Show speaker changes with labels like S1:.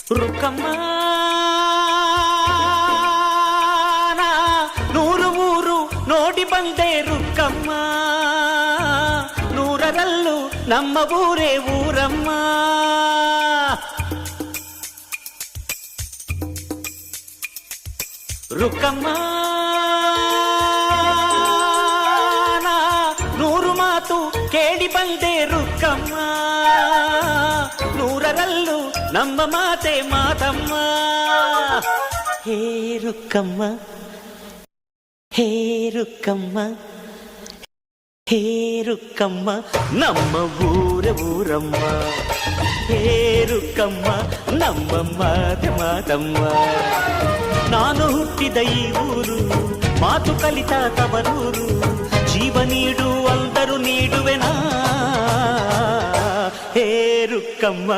S1: ರುಕ್ಕಮ್ಮ ನೂರು ಊರು ನೋಡಿ ಬಂದೆ ರುಕ್ಕಮ್ಮ, ನೂರರಲ್ಲೂ ನಮ್ಮ ಊರೇ ಊರಮ್ಮ. ರುಕ್ಕಮ್ಮ ನೂರು ಮಾತು ಕೇಳಿ ಬಂದೆ ರುಕ್ಕಮ್ಮ, ನೂರರಲ್ಲೂ ನಮ್ಮ ಮಾತೆ ಮಾತಮ್ಮ. ಹೇ ರುಕ್ಕಮ್ಮ, ಹೇ ರುಕ್ಕಮ್ಮ, ಹೇ ರುಕ್ಕಮ್ಮ, ನಮ್ಮ ಊರ ಊರಮ್ಮ. ಹೇ ರುಕ್ಕಮ್ಮ, ನಮ್ಮ ಮಾತೆ ಮಾತಮ್ಮ. ನಾನು ಹುಟ್ಟಿದ ಈ ಊರು, ಮಾತು ಕಲಿತ ತವರೂರು, ಜೀವ ನೀಡು ಅಂದರು ನೀಡುವೆನಾ. ಹೇ ರುಕ್ಕಮ್ಮ,